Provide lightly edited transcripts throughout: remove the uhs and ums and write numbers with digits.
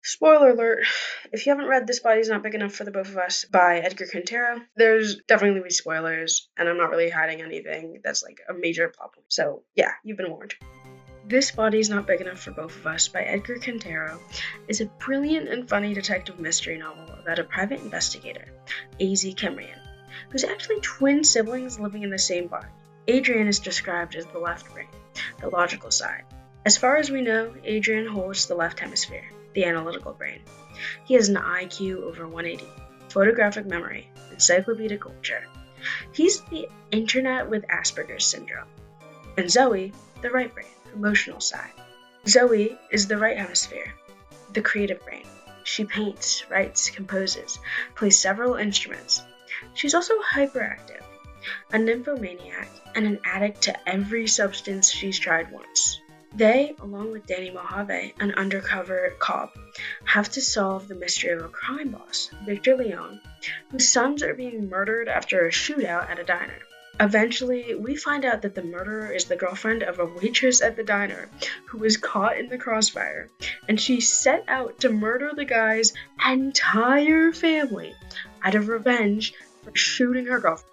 Spoiler alert, if you haven't read This Body's Not Big Enough for the Both of Us by Edgar Cantero, there's definitely going to be spoilers, and I'm not really hiding anything that's like a major plot point. So yeah, you've been warned. This Body's Not Big Enough for Both of Us by Edgar Cantero is a brilliant and funny detective mystery novel about a private investigator, A.Z. Kemrian, who's actually twin siblings living in the same body. Adrian is described as the left brain, the logical side. As far as we know, Adrian holds the left hemisphere, the analytical brain. He has an IQ over 180, photographic memory, encyclopedic culture. He's the internet with Asperger's syndrome. And Zoe, the right brain, emotional side. Zoe is the right hemisphere, the creative brain. She paints, writes, composes, plays several instruments. She's also hyperactive, a nymphomaniac, and an addict to every substance she's tried once. They, along with Danny Mojave, an undercover cop, have to solve the mystery of a crime boss, Victor Leon, whose sons are being murdered after a shootout at a diner. Eventually, we find out that the murderer is the girlfriend of a waitress at the diner who was caught in the crossfire, and she set out to murder the guy's entire family out of revenge for shooting her girlfriend.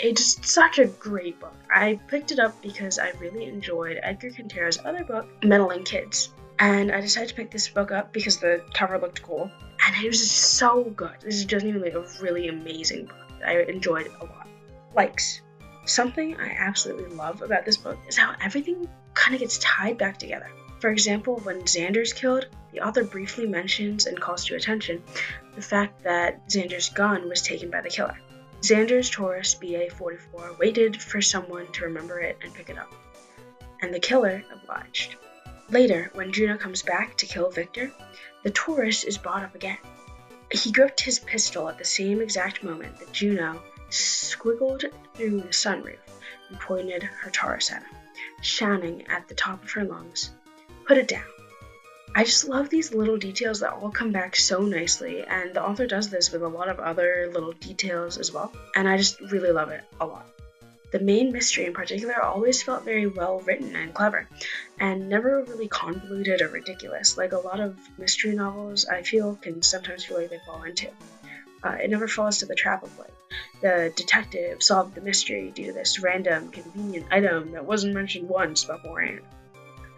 It's such a great book. I picked it up because I really enjoyed Edgar Cantero's other book, Meddling Kids. And I decided to pick this book up because the cover looked cool. And it was just so good. This is genuinely a really amazing book. I enjoyed it a lot. Likes. Something I absolutely love about this book is how everything kind of gets tied back together. For example, when Xander's killed, the author briefly mentions and calls to attention the fact that Xander's gun was taken by the killer. Xander's Taurus BA-44 waited for someone to remember it and pick it up, and the killer obliged. Later, when Juno comes back to kill Victor, the Taurus is brought up again. He gripped his pistol at the same exact moment that Juno squiggled through the sunroof and pointed her Taurus at him, shouting at the top of her lungs, "Put it down." I just love these little details that all come back so nicely, and the author does this with a lot of other little details as well, and I just really love it a lot. The main mystery in particular always felt very well written and clever, and never really convoluted or ridiculous, like a lot of mystery novels I feel can sometimes feel like they fall into. It never falls to the trap of like, the detective solved the mystery due to this random, convenient item that wasn't mentioned once beforehand.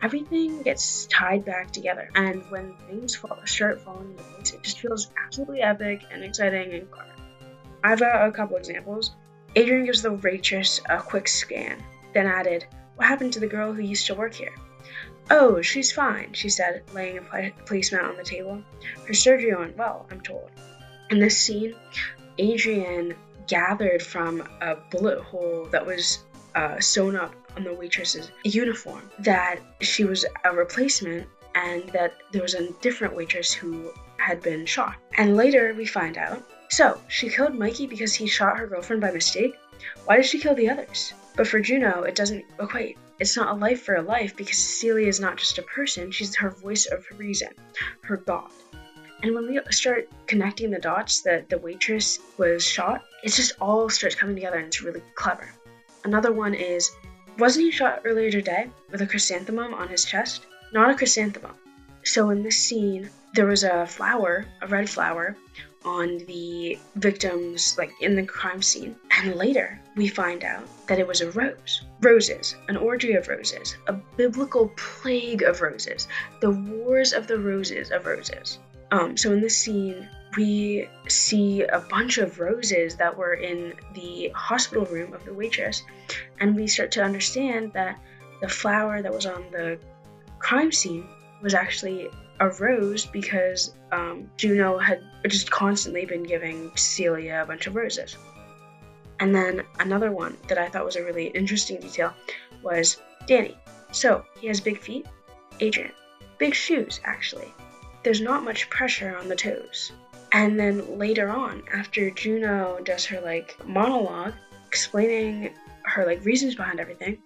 Everything gets tied back together, and when things start falling into place, it just feels absolutely epic and exciting and clever. I've got a couple examples. Adrian gives the waitress a quick scan, then added, "What happened to the girl who used to work here?" "Oh, she's fine," she said, laying a placemat on the table. "Her surgery went well, I'm told." In this scene, Adrian gathered from a bullet hole that was sewn up on the waitress's uniform that she was a replacement and that there was a different waitress who had been shot. And later we find out, so she killed Mikey because he shot her girlfriend by mistake? Why did she kill the others? But for Juno, it doesn't equate. It's not a life for a life because Cecilia is not just a person, she's her voice of reason, her God. And when we start connecting the dots that the waitress was shot, it just all starts coming together and it's really clever. Another one is, wasn't he shot earlier today with a chrysanthemum on his chest? Not a chrysanthemum. So in this scene, there was a flower, a red flower, on the victim's, like in the crime scene. And later, we find out that it was a rose. Roses, an orgy of roses, a biblical plague of roses, the wars of the roses of roses. So in this scene, we see a bunch of roses that were in the hospital room of the waitress, and we start to understand that the flower that was on the crime scene was actually a rose because Juno had just constantly been giving Celia a bunch of roses. And then another one that I thought was a really interesting detail was Danny. So he has big feet, Adrian. Big shoes, actually. There's not much pressure on the toes. And then later on, after Juno does her monologue explaining her reasons behind everything,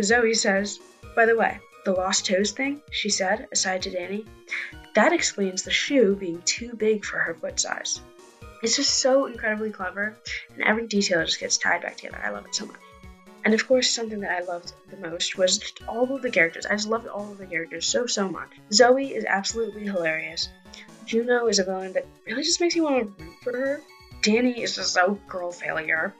Zoe says, "By the way, the lost toes thing," she said, aside to Danny, "that explains the shoe being too big for her foot size." It's just so incredibly clever, and every detail just gets tied back together. I love it so much. And of course, something that I loved the most was just all of the characters. I just loved all of the characters so much. Zoe is absolutely hilarious. Juno is a villain that really just makes you want to root for her. Danny is just so girl failure.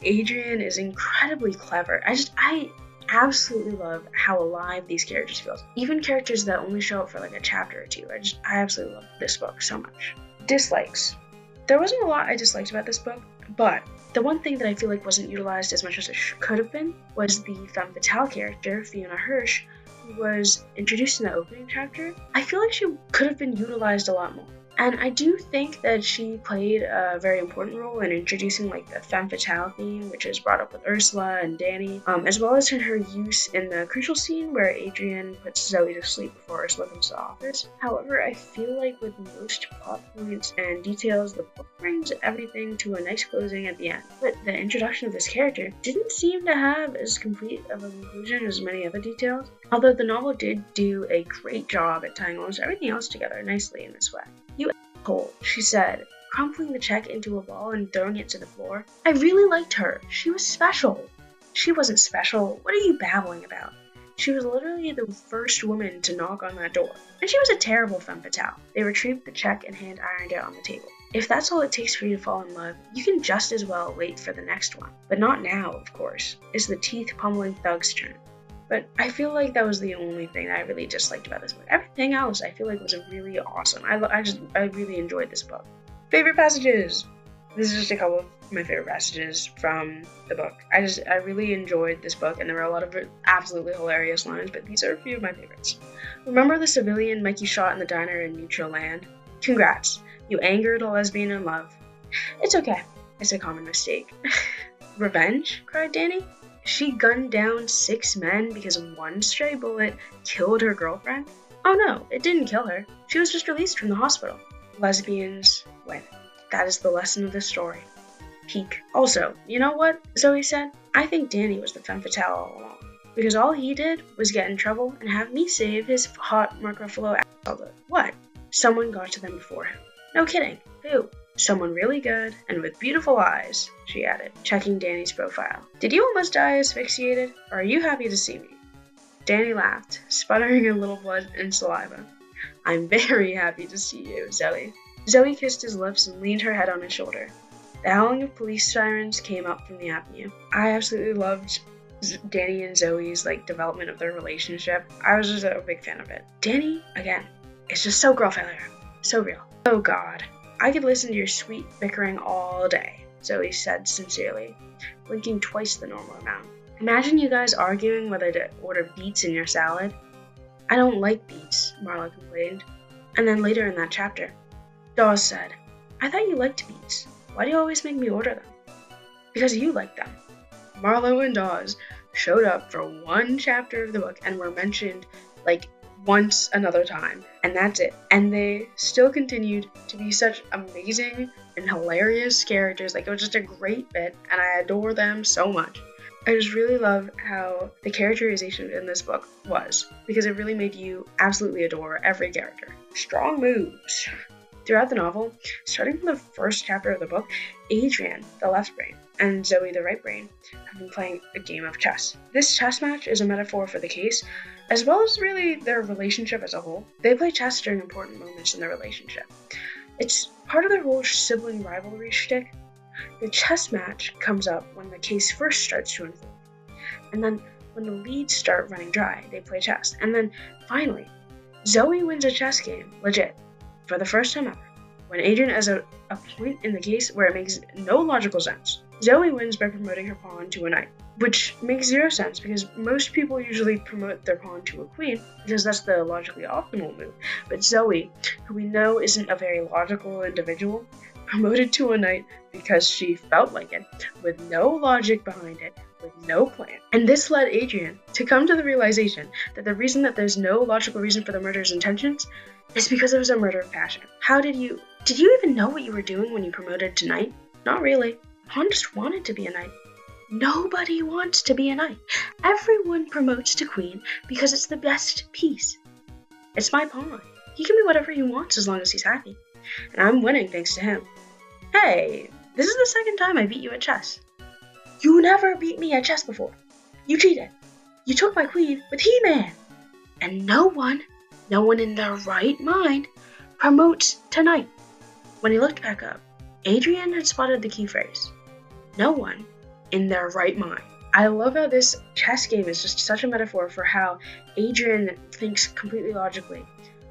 Adrian is incredibly clever. I absolutely love how alive these characters feel. Even characters that only show up for like a chapter or two. I absolutely love this book so much. Dislikes. There wasn't a lot I disliked about this book, but the one thing that I feel like wasn't utilized as much as it could have been was the femme fatale character, Fiona Hirsch, who was introduced in the opening chapter. I feel like she could have been utilized a lot more. And I do think that she played a very important role in introducing like the femme fatale theme, which is brought up with Ursula and Danny, as well as in her use in the crucial scene where Adrian puts Zoe to sleep before Ursula comes to the office. However, I feel like with most plot points and details, the book brings everything to a nice closing at the end. But the introduction of this character didn't seem to have as complete of a conclusion as many other details, although the novel did do a great job at tying almost everything else together nicely in this way. "You asshole," she said, crumpling the check into a ball and throwing it to the floor. I really liked her. She was special. She wasn't special. What are you babbling about? She was literally the first woman to knock on that door. And she was a terrible femme fatale. They retrieved the check and hand ironed it on the table. If that's all it takes for you to fall in love, you can just as well wait for the next one. But not now, of course. It's the teeth-pummeling thug's turn. But I feel like that was the only thing that I really disliked about this book. Everything else I feel like was really awesome. I really enjoyed this book. Favorite passages. This is just a couple of my favorite passages from the book. I really enjoyed this book, and there were a lot of absolutely hilarious lines, but these are a few of my favorites. "Remember the civilian Mikey shot in the diner in Neutral Land? Congrats. You angered a lesbian in love. It's okay. It's a common mistake." "Revenge?" cried Danny. "She gunned down 6 men because one stray bullet killed her girlfriend? Oh no, it didn't kill her. She was just released from the hospital." Lesbians win. That is the lesson of this story. Peak. "Also, you know what?" Zoe said. "I think Danny was the femme fatale all along. Because all he did was get in trouble and have me save his hot Mark Ruffalo ass." What? "Someone got to them before him." "No kidding. Who?" "Someone really good and with beautiful eyes," she added, checking Danny's profile. "Did you almost die asphyxiated, or are you happy to see me?" Danny laughed, sputtering a little blood and saliva. "I'm very happy to see you, Zoe." Zoe kissed his lips and leaned her head on his shoulder. The howling of police sirens came up from the avenue. I absolutely loved Danny and Zoe's development of their relationship. I was just a big fan of it. Danny, again, is just so girl failure. So real. "Oh God. I could listen to your sweet bickering all day," Zoe said sincerely, blinking twice the normal amount. "Imagine you guys arguing whether to order beets in your salad." "I don't like beets," Marla complained. And then later in that chapter, Dawes said, "I thought you liked beets. Why do you always make me order them?" "Because you like them." Marlo and Dawes showed up for one chapter of the book and were mentioned once another time, and that's it. And they still continued to be such amazing and hilarious characters. It was just a great bit, and I adore them so much. I just really love how the characterization in this book was, because it really made you absolutely adore every character. Strong moves. Throughout the novel, starting from the first chapter of the book, Adrian, the left brain, and Zoe, the right brain, have been playing a game of chess. This chess match is a metaphor for the case, as well as really their relationship as a whole. They play chess during important moments in their relationship. It's part of their whole sibling rivalry shtick. The chess match comes up when the case first starts to unfold. And then when the leads start running dry, they play chess. And then finally, Zoe wins a chess game, legit, for the first time ever, when Adrian is at a point in the case where it makes no logical sense. Zoe wins by promoting her pawn to a knight, which makes zero sense because most people usually promote their pawn to a queen because that's the logically optimal move. But Zoe, who we know isn't a very logical individual, promoted to a knight because she felt like it, with no logic behind it, with no plan. And this led Adrian to come to the realization that the reason that there's no logical reason for the murderer's intentions is because it was a murder of passion. Did you even know what you were doing when you promoted to knight? Not really. Pawn just wanted to be a knight. Nobody wants to be a knight. Everyone promotes to queen because it's the best piece. It's my pawn. He can be whatever he wants as long as he's happy. And I'm winning thanks to him. Hey, this is the second time I beat you at chess. You never beat me at chess before. You cheated. You took my queen with He-Man. And no one in their right mind promotes tonight. When he looked back up, Adrian had spotted the key phrase. No one in their right mind. I love how this chess game is just such a metaphor for how Adrian thinks completely logically,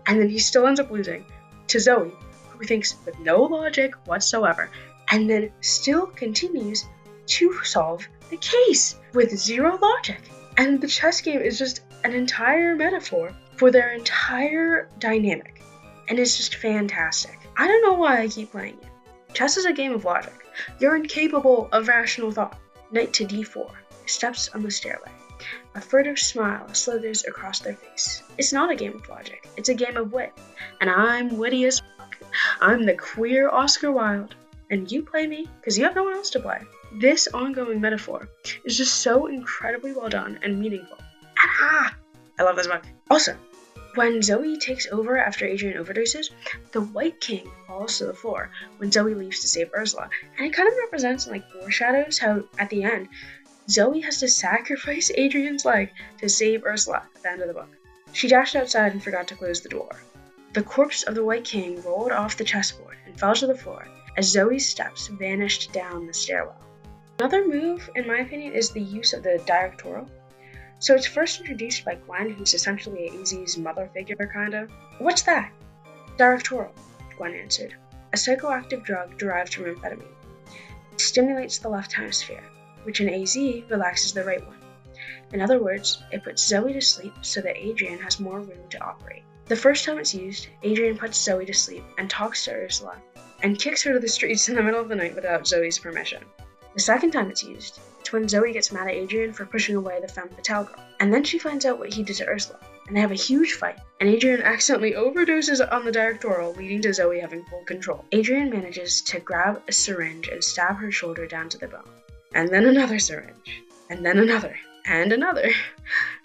and then he still ends up losing to Zoe, who thinks with no logic whatsoever, and then still continues to solve the case with zero logic. And the chess game is just an entire metaphor for their entire dynamic, and it's just fantastic. I don't know why I keep playing it. Chess is a game of logic. You're incapable of rational thought. Knight to d4. Steps on the stairway. A furtive smile slithers across their face. It's not a game of logic. It's a game of wit. And I'm witty as fuck. I'm the queer Oscar Wilde. And you play me because you have no one else to play. This ongoing metaphor is just so incredibly well done and meaningful. And I love this book. Also, when Zoe takes over after Adrian overdoses, the White King falls to the floor when Zoe leaves to save Ursula. And it kind of represents and foreshadows how at the end, Zoe has to sacrifice Adrian's leg to save Ursula at the end of the book. She dashed outside and forgot to close the door. The corpse of the White King rolled off the chessboard and fell to the floor as Zoe's steps vanished down the stairwell. Another move, in my opinion, is the use of the directorial. So it's first introduced by Gwen, who's essentially AZ's mother figure, kind of. What's that? Directorial, Gwen answered. A psychoactive drug derived from amphetamine. It stimulates the left hemisphere, which in AZ relaxes the right one. In other words, it puts Zoe to sleep so that Adrian has more room to operate. The first time it's used, Adrian puts Zoe to sleep and talks to Ursula, and kicks her to the streets in the middle of the night without Zoe's permission. The second time it's used, it's when Zoe gets mad at Adrian for pushing away the femme fatale girl, and then she finds out what he did to Ursula, and they have a huge fight, and Adrian accidentally overdoses on the directorial, leading to Zoe having full control. Adrian manages to grab a syringe and stab her shoulder down to the bone, and then another syringe, and then another, and another,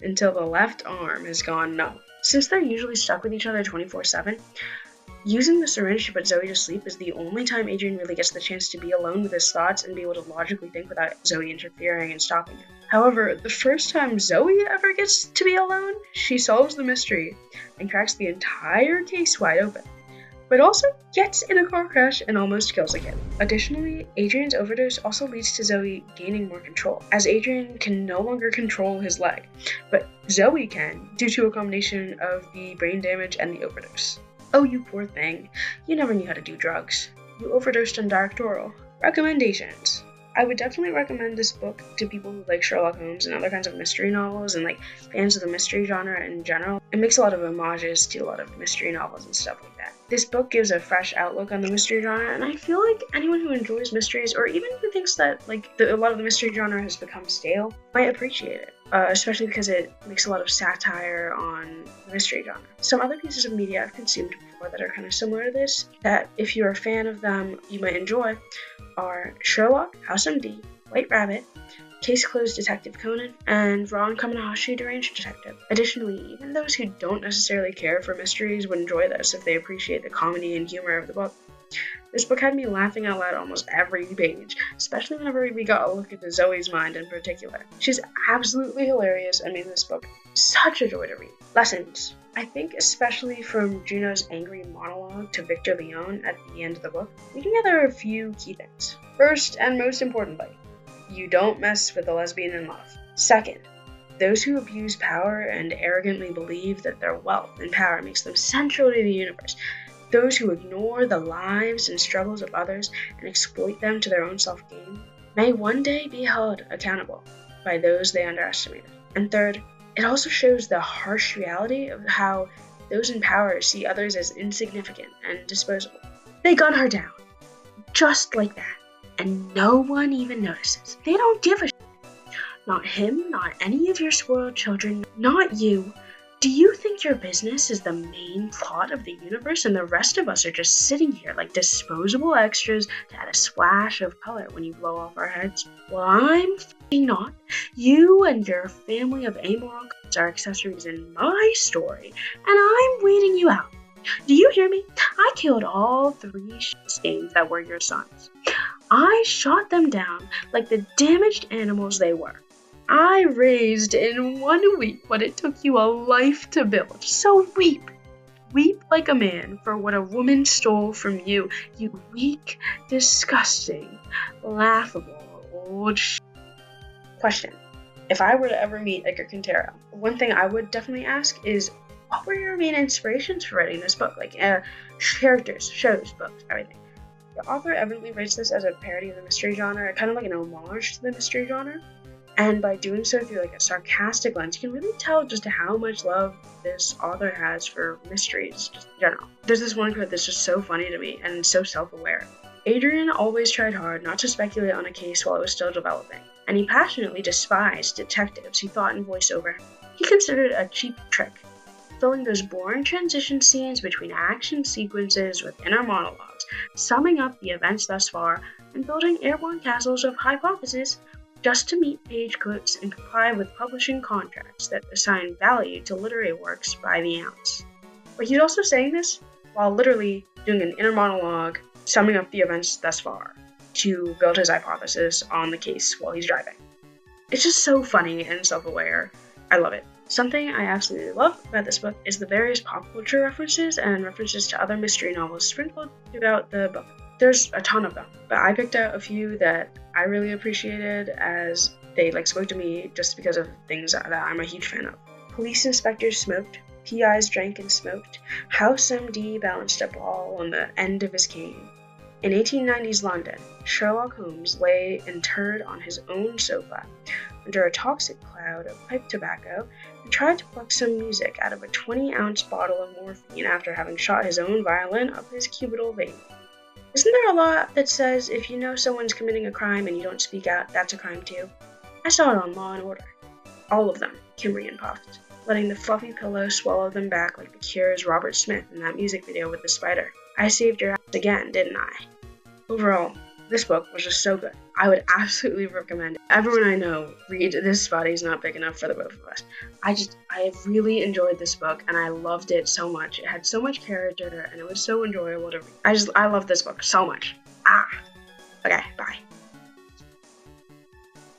until the left arm has gone numb. Since they're usually stuck with each other 24/7, using the syringe to put Zoe to sleep is the only time Adrian really gets the chance to be alone with his thoughts and be able to logically think without Zoe interfering and stopping him. However, the first time Zoe ever gets to be alone, she solves the mystery and cracks the entire case wide open, but also gets in a car crash and almost kills a kid. Additionally, Adrian's overdose also leads to Zoe gaining more control, as Adrian can no longer control his leg, but Zoe can, due to a combination of the brain damage and the overdose. Oh, you poor thing. You never knew how to do drugs. You overdosed on directorial. Recommendations. I would definitely recommend this book to people who like Sherlock Holmes and other kinds of mystery novels and fans of the mystery genre in general. It makes a lot of homages to a lot of mystery novels and stuff like that. This book gives a fresh outlook on the mystery genre, and I feel like anyone who enjoys mysteries, or even who thinks that a lot of the mystery genre has become stale, might appreciate it. Especially because it makes a lot of satire on the mystery genre. Some other pieces of media I've consumed before that are kind of similar to this, that if you're a fan of them, you might enjoy, are Sherlock, House MD, White Rabbit, Case Closed Detective Conan, and Ron Kamanahashi Deranged Detective. Additionally, even those who don't necessarily care for mysteries would enjoy this if they appreciate the comedy and humor of the book. This book had me laughing out loud almost every page, especially whenever we got a look into Zoe's mind in particular. She's absolutely hilarious and made this book such a joy to read. Lessons. I think especially from Juno's angry monologue to Victor Leone at the end of the book, we can gather a few key things. First, and most importantly, you don't mess with a lesbian in love. Second, those who abuse power and arrogantly believe that their wealth and power makes them central to the universe. Those who ignore the lives and struggles of others and exploit them to their own self-gain may one day be held accountable by those they underestimated. And third, it also shows the harsh reality of how those in power see others as insignificant and disposable. They gun her down, just like that, and no one even notices. They don't give a shit. Not him, not any of your spoiled children, not you. Do you think your business is the main plot of the universe and the rest of us are just sitting here like disposable extras to add a splash of color when you blow off our heads? Well, I'm f***ing not. You and your family of amoral c***s are accessories in my story, and I'm weeding you out. Do you hear me? I killed all 3 stains that were your sons. I shot them down like the damaged animals they were. I raised in 1 week what it took you a life to build. So weep. Weep like a man for what a woman stole from you, you weak, disgusting, laughable old Question. If I were to ever meet Edgar Cantero, one thing I would definitely ask is, what were your main inspirations for writing this book? Like, characters, shows, books, everything. The author evidently writes this as a parody of the mystery genre, kind of like an homage to the mystery genre. And by doing so through like a sarcastic lens, you can really tell just how much love this author has for mysteries just in general. There's this one quote that's just so funny to me and so self-aware. Adrian always tried hard not to speculate on a case while it was still developing, and he passionately despised detectives he thought in voiceover he considered a cheap trick, filling those boring transition scenes between action sequences with inner monologues, summing up the events thus far, and building airborne castles of hypotheses just to meet page quotes and comply with publishing contracts that assign value to literary works by the ounce. But he's also saying this while literally doing an inner monologue, summing up the events thus far, to build his hypothesis on the case while he's driving. It's just so funny and self-aware. I love it. Something I absolutely love about this book is the various pop culture references and references to other mystery novels sprinkled throughout the book. There's a ton of them, but I picked out a few that I really appreciated as they spoke to me just because of things that I'm a huge fan of. Police inspectors smoked, PIs drank and smoked, House MD balanced a ball on the end of his cane. In 1890s London, Sherlock Holmes lay interred on his own sofa under a toxic cloud of pipe tobacco and tried to pluck some music out of a 20-ounce bottle of morphine after having shot his own violin up his cubital vein. Isn't there a law that says if you know someone's committing a crime and you don't speak out, that's a crime too? I saw it on Law & Order. All of them, Kimbrian puffed, letting the fluffy pillow swallow them back like the Cure's Robert Smith in that music video with the spider. I saved your ass again, didn't I? Overall, this book was just so good. I would absolutely recommend everyone I know read This Body's Not Big Enough for the Both of Us. I really enjoyed this book and I loved it so much. It had so much character and it was so enjoyable to read. I love this book so much. Okay, bye.